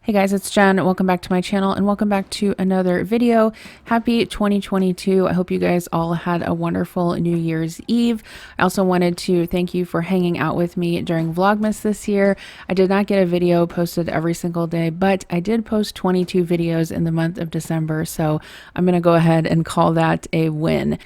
Hey guys, it's Jen. Welcome back to my channel and welcome back to another video. Happy 2022. I hope you guys all had a wonderful New Year's Eve. I also wanted to thank you for hanging out with me during Vlogmas this year. I did not get a video posted every single day, but I did post 22 videos in the month of December, so I'm going to go ahead and call that a win.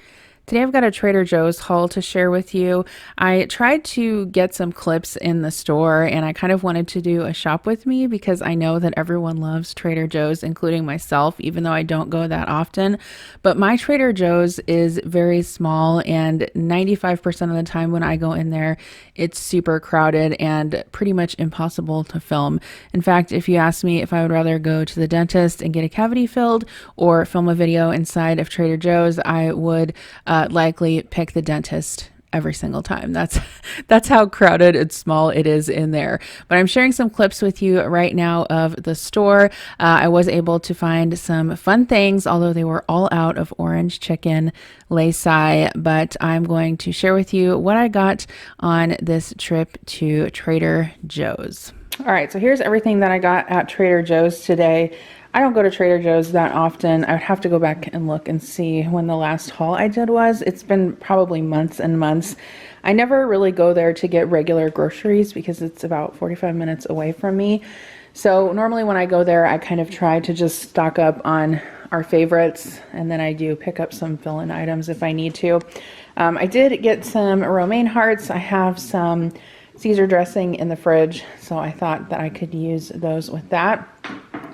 Today I've got a Trader Joe's haul to share with you. I tried to get some clips in the store and I kind of wanted to do a shop with me because I know that everyone loves Trader Joe's, including myself, even though I don't go that often. But my Trader Joe's is very small and 95% of the time when I go in there, it's super crowded and pretty much impossible to film. In fact, if you ask me if I would rather go to the dentist and get a cavity filled or film a video inside of Trader Joe's, I would likely pick the dentist every single time. That's how crowded and small it is in there. But I'm sharing some clips with you right now of the store. I was able to find some fun things, although they were all out of orange chicken lace-eye, but I'm going to share with you what I got on this trip to Trader Joe's. All right, so here's everything that I got at Trader Joe's today. I don't go to Trader Joe's that often. I would have to go back and look and see when the last haul I did was. It's been probably months and months. I never really go there to get regular groceries because it's about 45 minutes away from me. So normally when I go there, I kind of try to just stock up on our favorites, and then I do pick up some fill-in items if I need to. I did get some romaine hearts. I have some Caesar dressing in the fridge, so I thought that I could use those with that.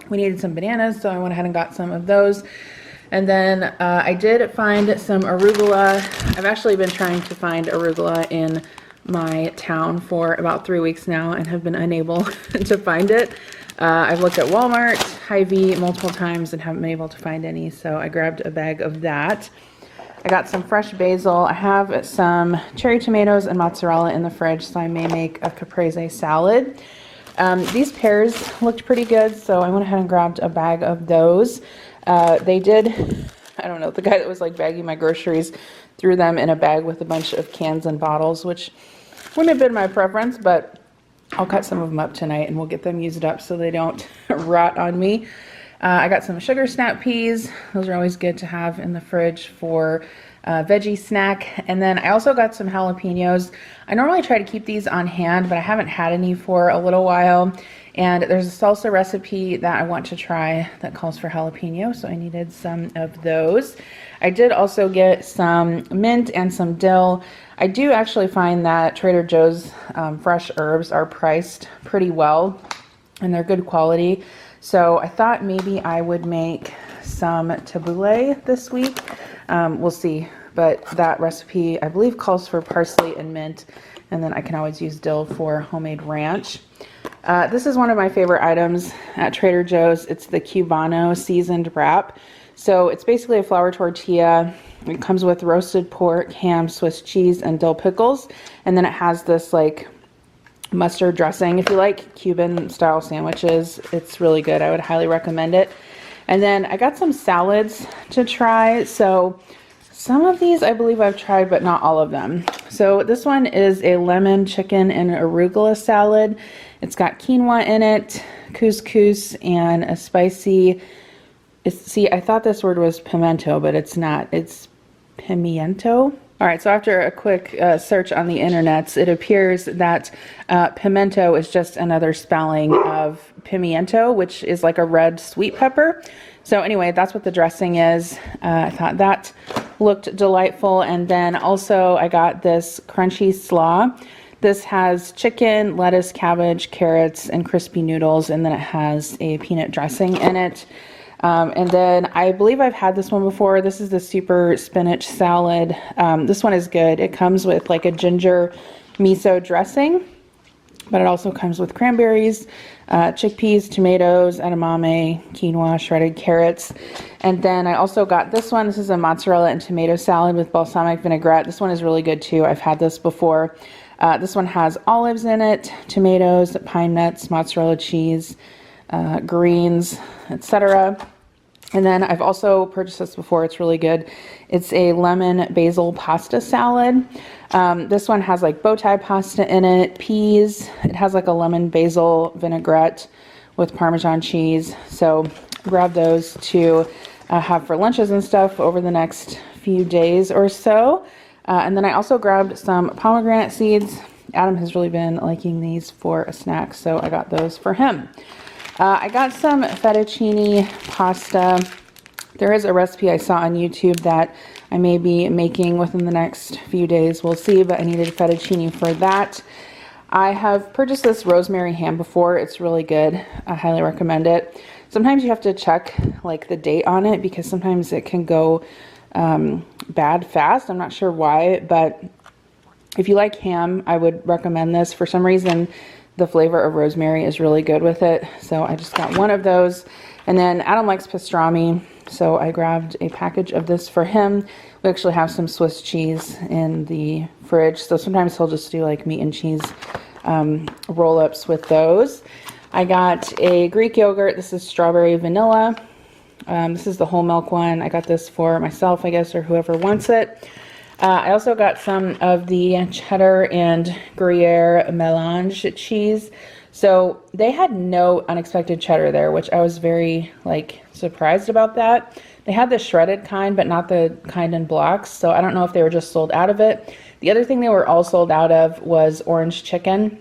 We needed some bananas, so I went ahead and got some of those. And then I did find some arugula. I've actually been trying to find arugula in my town for about 3 weeks now and have been unable to find it. I've looked at Walmart, Hy-Vee multiple times and haven't been able to find any, so I grabbed a bag of that. I got some fresh basil. I have some cherry tomatoes and mozzarella in the fridge, so I may make a caprese salad. These pears looked pretty good, so I went ahead and grabbed a bag of those. They did, I don't know, the guy that was like bagging my groceries threw them in a bag with a bunch of cans and bottles, which wouldn't have been my preference, but I'll cut some of them up tonight and we'll get them used up so they don't rot on me. I got some sugar snap peas. Those are always good to have in the fridge for veggie snack. And then I also got some jalapenos. I normally try to keep these on hand, but I haven't had any for a little while. And there's a salsa recipe that I want to try that calls for jalapeno, so I needed some of those. I did also get some mint and some dill. I do actually find that Trader Joe's fresh herbs are priced pretty well and they're good quality. So I thought maybe I would make some tabbouleh this week. We'll see, but that recipe I believe calls for parsley and mint, and then I can always use dill for homemade ranch. This is one of my favorite items at Trader Joe's. It's the Cubano seasoned wrap. So it's basically a flour tortilla. It comes with roasted pork, ham, Swiss cheese, and dill pickles, and then it has this like mustard dressing. If you like Cuban style sandwiches, it's really good. I would highly recommend it. And then I got some salads to try. So some of these I believe I've tried, but not all of them. So this one is a lemon chicken and arugula salad. It's got quinoa in it, couscous, and a spicy, see, I thought this word was pimento, but it's not. It's pimiento. All right, so after a quick search on the internets, it appears that pimento is just another spelling of pimiento, which is like a red sweet pepper. So anyway, that's what the dressing is. I thought that looked delightful. And then also I got this crunchy slaw. This has chicken, lettuce, cabbage, carrots, and crispy noodles, and then it has a peanut dressing in it. And then I believe I've had this one before. This is the super spinach salad. This one is good. It comes with like a ginger miso dressing, but it also comes with cranberries, chickpeas, tomatoes, edamame, quinoa, shredded carrots. And then I also got this one. This is a mozzarella and tomato salad with balsamic vinaigrette. This one is really good too. I've had this before. This one has olives in it, tomatoes, pine nuts, mozzarella cheese, greens, etc. And then I've also purchased this before. It's really good. It's a lemon basil pasta salad. This one has like bow tie pasta in it, peas. It has like a lemon basil vinaigrette with Parmesan cheese. So grab those to have for lunches and stuff over the next few days or so. And then I also grabbed some pomegranate seeds. Adam has really been liking these for a snack, so I got those for him. I got some fettuccine pasta. There is a recipe I saw on YouTube that I may be making within the next few days. We'll see, but I needed fettuccine for that. I have purchased this rosemary ham before. It's really good. I highly recommend it. Sometimes you have to check like the date on it because sometimes it can go bad fast. I'm not sure why, but if you like ham, I would recommend this. For some reason, the flavor of rosemary is really good with it. So I just got one of those. And then Adam likes pastrami, so I grabbed a package of this for him. We actually have some Swiss cheese in the fridge, so sometimes he'll just do like meat and cheese roll-ups with those. I got a Greek yogurt. This is strawberry vanilla. This is the whole milk one. I got this for myself, I guess, or whoever wants it. I also got some of the cheddar and Gruyere melange cheese. So they had no unexpected cheddar there, which I was very surprised about that. They had the shredded kind, but not the kind in blocks. So I don't know if they were just sold out of it. The other thing they were all sold out of was orange chicken.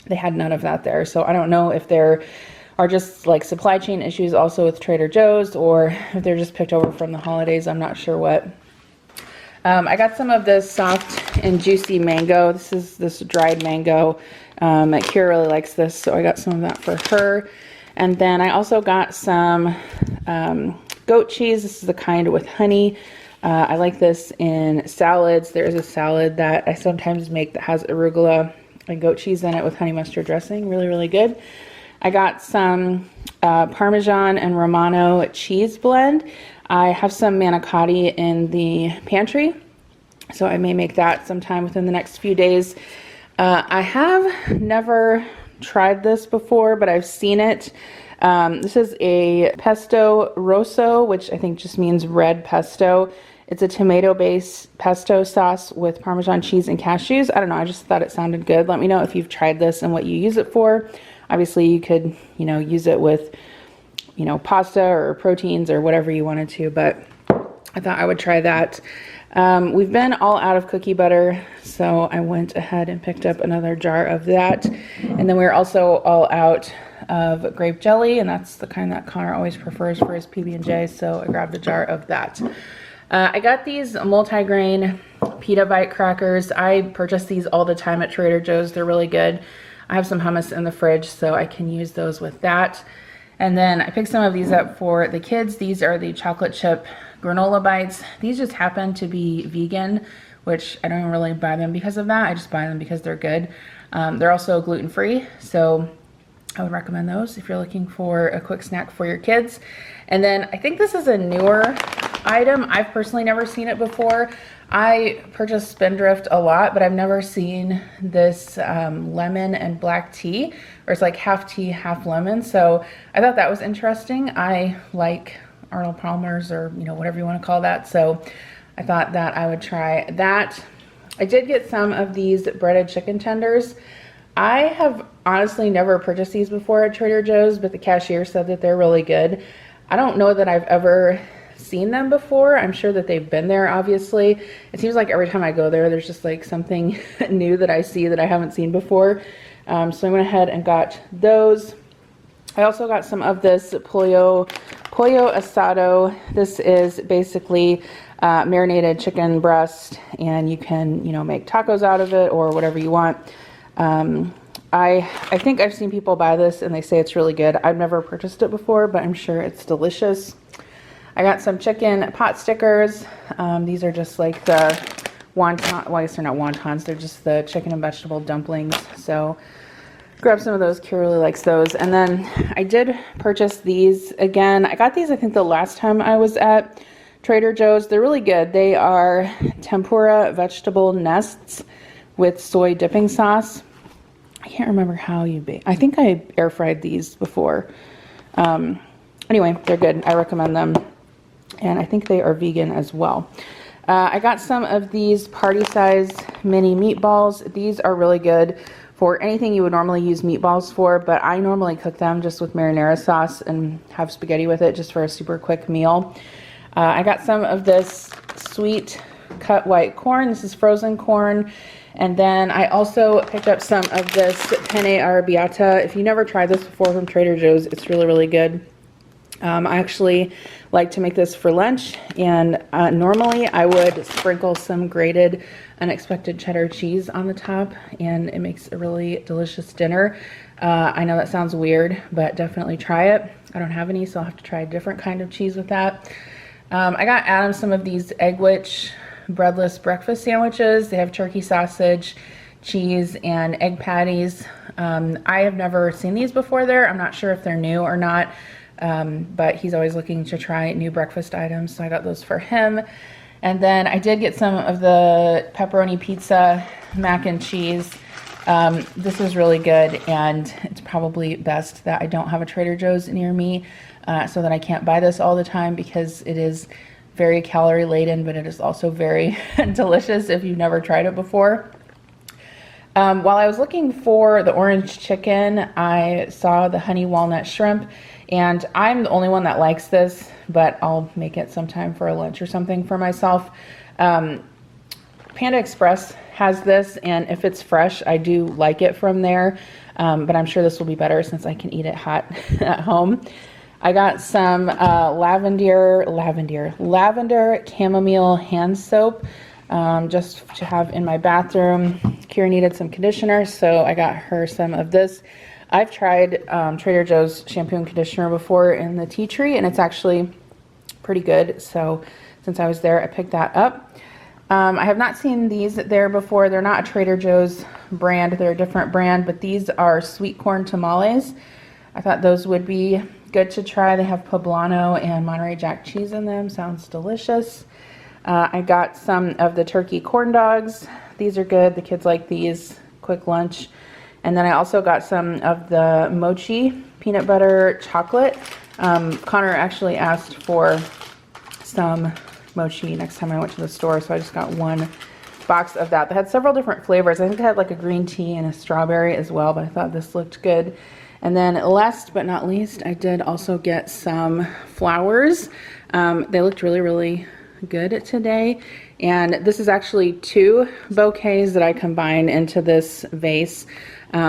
They had none of that there. So I don't know if there are just like supply chain issues also with Trader Joe's, or if they're just picked over from the holidays. I'm not sure what. I got some of this soft and juicy mango. This is this dried mango. Kira really likes this, so I got some of that for her. And then I also got some goat cheese. This is the kind with honey. I like this in salads. There is a salad that I sometimes make that has arugula and goat cheese in it with honey mustard dressing. Really, really good. I got some Parmesan and Romano cheese blend. I have some manicotti in the pantry, so I may make that sometime within the next few days. I have never tried this before, but I've seen it. This is a pesto rosso, which I think just means red pesto. It's a tomato-based pesto sauce with Parmesan cheese and cashews. I don't know, I just thought it sounded good. Let me know if you've tried this and what you use it for. Obviously, you could, use it with, pasta or proteins or whatever you wanted to, but I thought I would try that. We've been all out of cookie butter, so I went ahead and picked up another jar of that. And then we're also all out of grape jelly, and that's the kind that Connor always prefers for his PB&J, so I grabbed a jar of that. I got these multigrain pita bite crackers. I purchase these all the time at Trader Joe's. They're really good. I have some hummus in the fridge, so I can use those with that. And then I picked some of these up for the kids. These are the chocolate chip granola bites. These just happen to be vegan, which I don't really buy them because of that. I just buy them because they're good. They're also gluten-free, so I would recommend those if you're looking for a quick snack for your kids. And then I think this is a newer item. I've personally never seen it before. I purchase Spindrift a lot, but I've never seen this lemon and black tea, or it's like half tea, half lemon. So I thought that was interesting. I like Arnold Palmer's, or whatever you want to call that. So I thought that I would try that. I did get some of these breaded chicken tenders. I have honestly never purchased these before at Trader Joe's, but the cashier said that they're really good. I don't know that I've ever seen them before. I'm sure that they've been there, obviously. It seems like every time I go there, there's just like something new that I see that I haven't seen before. So I went ahead and got those. I also got some of this pollo asado. This is basically marinated chicken breast, and you can, make tacos out of it or whatever you want. I think I've seen people buy this and they say it's really good. I've never purchased it before, but I'm sure it's delicious. I got some chicken pot stickers. These are just like the wonton, well, I guess they're not wontons, they're just the chicken and vegetable dumplings. So grab some of those. Kira really likes those. And then I did purchase these again. I got these, I think, the last time I was at Trader Joe's. They're really good. They are tempura vegetable nests with soy dipping sauce. I can't remember how you bake. I think I air fried these before. Anyway, they're good. I recommend them. And I think they are vegan as well. I got some of these party size mini meatballs. These are really good for anything you would normally use meatballs for, but I normally cook them just with marinara sauce and have spaghetti with it just for a super quick meal. I got some of this sweet cut white corn. This is frozen corn. And then I also picked up some of this penne arrabbiata. If you never tried this before from Trader Joe's, it's really, really good. I actually like to make this for lunch, and normally I would sprinkle some grated unexpected cheddar cheese on the top, and it makes a really delicious dinner. I know that sounds weird, but definitely try it. I don't have any, so I'll have to try a different kind of cheese with that. I got Adam some of these Egg Witch breadless breakfast sandwiches. They have turkey sausage, cheese, and egg patties. I have never seen these before there. I'm not sure if they're new or not, but he's always looking to try new breakfast items, so I got those for him. And then I did get some of the pepperoni pizza mac and cheese. This is really good, and it's probably best that I don't have a Trader Joe's near me, so that I can't buy this all the time, because it is very calorie laden, but it is also very delicious if you've never tried it before. While I was looking for the orange chicken, I saw the honey walnut shrimp, and I'm the only one that likes this, but I'll make it sometime for a lunch or something for myself. Panda Express has this, and if it's fresh, I do like it from there, but I'm sure this will be better since I can eat it hot at home. I got some lavender chamomile hand soap, just to have in my bathroom. Kira needed some conditioner, so I got her some of this. I've tried Trader Joe's shampoo and conditioner before in the tea tree, and it's actually pretty good. So since I was there, I picked that up. I have not seen these there before. They're not a Trader Joe's brand. They're a different brand, but these are sweet corn tamales. I thought those would be good to try. They have poblano and Monterey Jack cheese in them. Sounds delicious. I got some of the turkey corn dogs. These are good. The kids like these. Quick lunch. And then I also got some of the mochi peanut butter chocolate. Connor actually asked for some mochi next time I went to the store, so I just got one box of that. They had several different flavors. I think they had like a green tea and a strawberry as well, but I thought this looked good. And then last but not least, I did also get some flowers. They looked really, really good today. And this is actually 2 bouquets that I combined into this vase.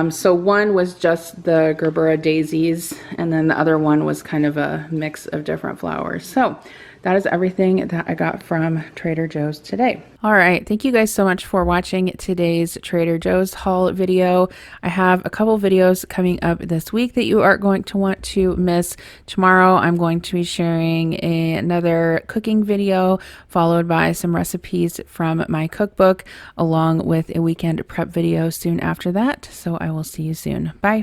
So one was just the Gerbera daisies, and then the other one was kind of a mix of different flowers. So that is everything that I got from Trader Joe's today. All right, thank you guys so much for watching today's Trader Joe's haul video. I have a couple videos coming up this week that you are going to want to miss. Tomorrow I'm going to be sharing another cooking video, followed by some recipes from my cookbook, along with a weekend prep video soon after that. So I will see you soon. Bye.